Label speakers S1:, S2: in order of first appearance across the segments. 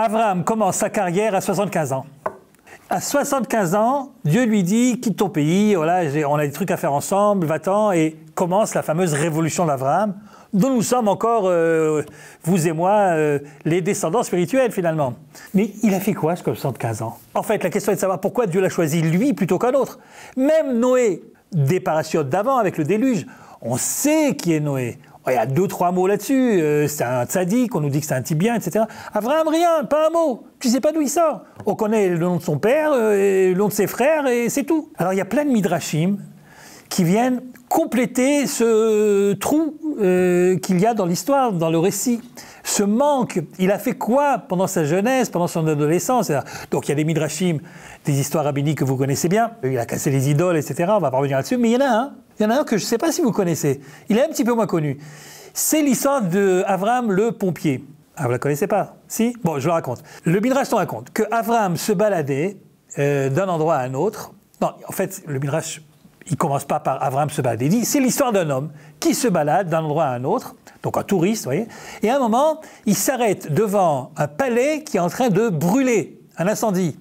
S1: Abraham commence sa carrière à 75 ans. À 75 ans, Dieu lui dit « Quitte ton pays, voilà, on a des trucs à faire ensemble, va-t'en » et commence la fameuse révolution d'Abraham, dont nous sommes encore, vous et moi, les descendants spirituels finalement. Mais il a fait quoi jusqu'à 75 ans? En fait, la question est de savoir pourquoi Dieu l'a choisi lui plutôt qu'un autre. Même Noé, des parachutes d'avant avec le déluge, on sait qui est Noé. Il y a 2-3 mots là-dessus, c'est un tzaddik, on nous dit que c'est un tibien, etc. Abraham, rien, pas un mot. Tu ne sais pas d'où il sort. On connaît le nom de son père, le nom de ses frères, et c'est tout. Alors il y a plein de midrashim qui viennent compléter ce trou qu'il y a dans l'histoire, dans le récit. Ce manque, il a fait quoi pendant sa jeunesse, pendant son adolescence? Donc il y a des midrashim, des histoires rabbiniques que vous connaissez bien. Il a cassé les idoles, etc. On va pas revenir là-dessus, mais il y en a un. Il y en a un que je ne sais pas si vous connaissez. Il est un petit peu moins connu. C'est l'histoire d'Abraham le pompier. Ah, vous ne la connaissez pas? Si? Bon, je le raconte. Le Midrash nous raconte qu'Abraham se baladait d'un endroit à un autre. Non, en fait, le Midrash, il ne commence pas par Abraham se balader. Il dit, c'est l'histoire d'un homme qui se balade d'un endroit à un autre, donc un touriste, vous voyez. Et à un moment, il s'arrête devant un palais qui est en train de brûler, un incendie.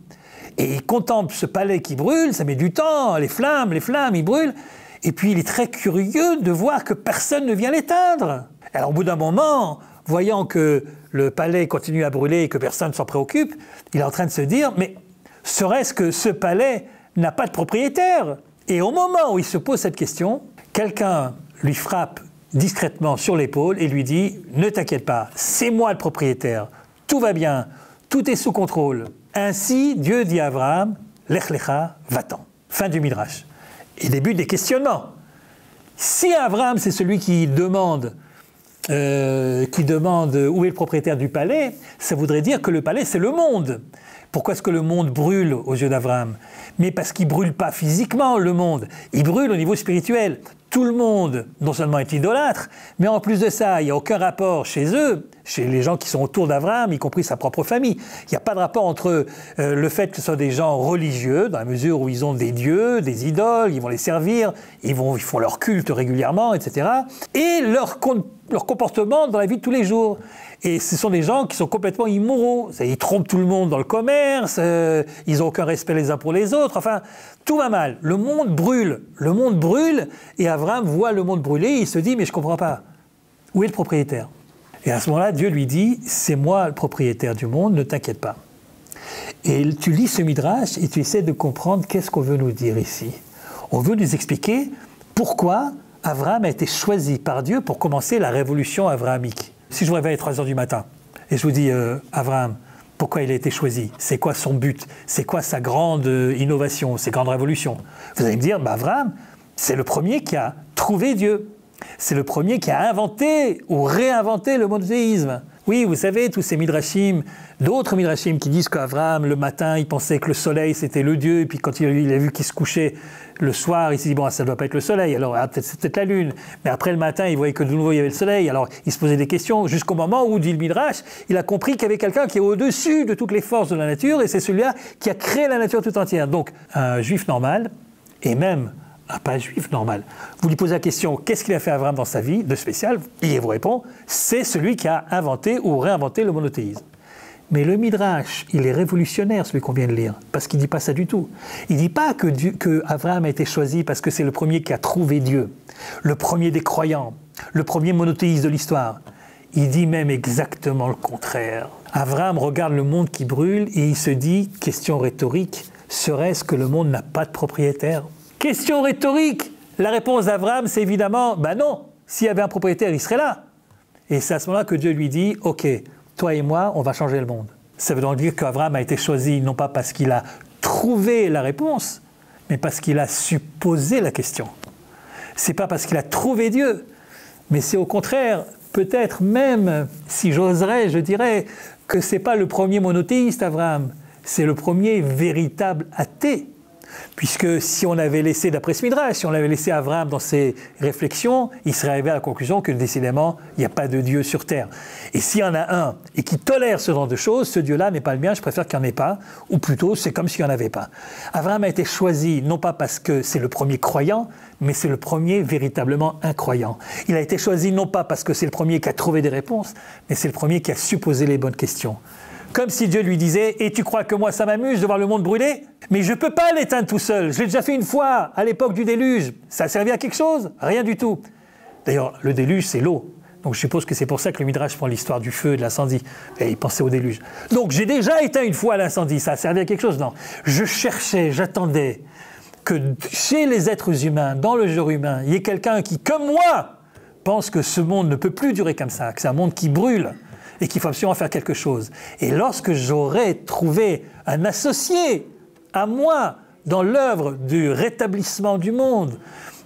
S1: Et il contemple ce palais qui brûle, ça met du temps, les flammes, ils brûlent. Et puis il est très curieux de voir que personne ne vient l'éteindre. Alors au bout d'un moment, voyant que le palais continue à brûler et que personne ne s'en préoccupe, il est en train de se dire, mais serait-ce que ce palais n'a pas de propriétaire? Et au moment où il se pose cette question, quelqu'un lui frappe discrètement sur l'épaule et lui dit, ne t'inquiète pas, c'est moi le propriétaire, tout va bien, tout est sous contrôle. Ainsi, Dieu dit à Abraham, lech lecha, va-t'en. Fin du Midrash. Et début des questionnements. Si Abraham, c'est celui qui demande où est le propriétaire du palais, ça voudrait dire que le palais, c'est le monde. Pourquoi est-ce que le monde brûle aux yeux d'Abraham? Mais parce qu'il ne brûle pas physiquement, le monde. Il brûle au niveau spirituel. Tout le monde, non seulement est idolâtre, mais en plus de ça, il n'y a aucun rapport chez eux, chez les gens qui sont autour d'Abraham, y compris sa propre famille. Il n'y a pas de rapport entre le fait que ce soit des gens religieux, dans la mesure où ils ont des dieux, des idoles, ils vont les servir, ils font leur culte régulièrement, etc. Et leur comportement dans la vie de tous les jours. Et ce sont des gens qui sont complètement immoraux. Ils trompent tout le monde dans le commerce, ils n'ont aucun respect les uns pour les autres. Enfin, tout va mal. Le monde brûle. Le monde brûle. Et Abraham voit le monde brûler. Et il se dit, mais je ne comprends pas. Où est le propriétaire? Et à ce moment-là, Dieu lui dit, c'est moi le propriétaire du monde, ne t'inquiète pas. Et tu lis ce midrash et tu essaies de comprendre qu'est-ce qu'on veut nous dire ici. On veut nous expliquer pourquoi Abraham a été choisi par Dieu pour commencer la révolution abrahamique. Si je vous réveille à 3 heures du matin et je vous dis, Abraham, pourquoi il a été choisi? C'est quoi son but? C'est quoi sa grande innovation, ses grandes révolutions? Vous allez me dire, Abraham, c'est le premier qui a trouvé Dieu. C'est le premier qui a inventé ou réinventé le monothéisme. Oui, vous savez, tous ces midrashim, d'autres midrashim qui disent qu'Abraham, le matin, il pensait que le soleil, c'était le Dieu, et puis quand il a vu qu'il se couchait le soir, il s'est dit, bon, ça ne doit pas être le soleil, alors c'est peut-être la lune. Mais après le matin, il voyait que de nouveau, il y avait le soleil, alors il se posait des questions, jusqu'au moment où, dit le midrash, il a compris qu'il y avait quelqu'un qui est au-dessus de toutes les forces de la nature, et c'est celui-là qui a créé la nature tout entière. Donc, un juif normal, et même un pas juif normal. Vous lui posez la question, qu'est-ce qu'il a fait Abraham dans sa vie de spécial? Et il vous répond, c'est celui qui a inventé ou réinventé le monothéisme. Mais le Midrash, il est révolutionnaire, celui qu'on vient de lire, parce qu'il ne dit pas ça du tout. Il ne dit pas que Abraham a été choisi parce que c'est le premier qui a trouvé Dieu, le premier des croyants, le premier monothéiste de l'histoire. Il dit même exactement le contraire. Abraham regarde le monde qui brûle et il se dit, question rhétorique, serait-ce que le monde n'a pas de propriétaire? Question rhétorique. La réponse d'Abraham, c'est évidemment, non. S'il y avait un propriétaire, il serait là. Et c'est à ce moment-là que Dieu lui dit, ok, toi et moi, on va changer le monde. Ça veut donc dire qu'Abraham a été choisi non pas parce qu'il a trouvé la réponse, mais parce qu'il a su poser la question. C'est pas parce qu'il a trouvé Dieu, mais c'est au contraire, peut-être même, si j'oserais, je dirais que c'est pas le premier monothéiste, Abraham, c'est le premier véritable athée. Puisque si on avait laissé, d'après ce midrash, si on avait laissé Abraham dans ses réflexions, il serait arrivé à la conclusion que décidément, il n'y a pas de Dieu sur terre. Et s'il y en a un et qui tolère ce genre de choses, ce Dieu-là n'est pas le mien, je préfère qu'il n'y en ait pas, ou plutôt c'est comme s'il n'y en avait pas. Abraham a été choisi non pas parce que c'est le premier croyant, mais c'est le premier véritablement incroyant. Il a été choisi non pas parce que c'est le premier qui a trouvé des réponses, mais c'est le premier qui a su poser les bonnes questions. Comme si Dieu lui disait « Et tu crois que moi ça m'amuse de voir le monde brûler? Mais je ne peux pas l'éteindre tout seul, je l'ai déjà fait une fois, à l'époque du déluge. Ça a servi à quelque chose? Rien du tout. » D'ailleurs, le déluge, c'est l'eau. Donc je suppose que c'est pour ça que le Midrash prend l'histoire du feu et de l'incendie. Et il pensait au déluge. Donc j'ai déjà éteint une fois l'incendie, ça a servi à quelque chose? Non. Je cherchais, j'attendais que chez les êtres humains, dans le genre humain, il y ait quelqu'un qui, comme moi, pense que ce monde ne peut plus durer comme ça, que c'est un monde qui brûle et qu'il faut absolument faire quelque chose. Et lorsque j'aurai trouvé un associé à moi dans l'œuvre du rétablissement du monde,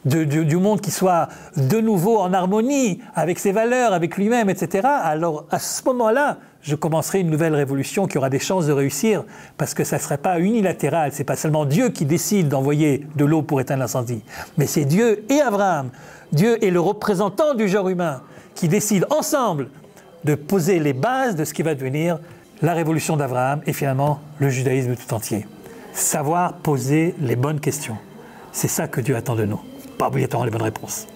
S1: du monde qui soit de nouveau en harmonie avec ses valeurs, avec lui-même, etc., alors à ce moment-là, je commencerai une nouvelle révolution qui aura des chances de réussir parce que ça ne serait pas unilatéral. Ce n'est pas seulement Dieu qui décide d'envoyer de l'eau pour éteindre l'incendie, mais c'est Dieu et Abraham, Dieu est le représentant du genre humain qui décident ensemble de poser les bases de ce qui va devenir la révolution d'Abraham et finalement le judaïsme tout entier. Savoir poser les bonnes questions. C'est ça que Dieu attend de nous. Pas obligatoirement les bonnes réponses.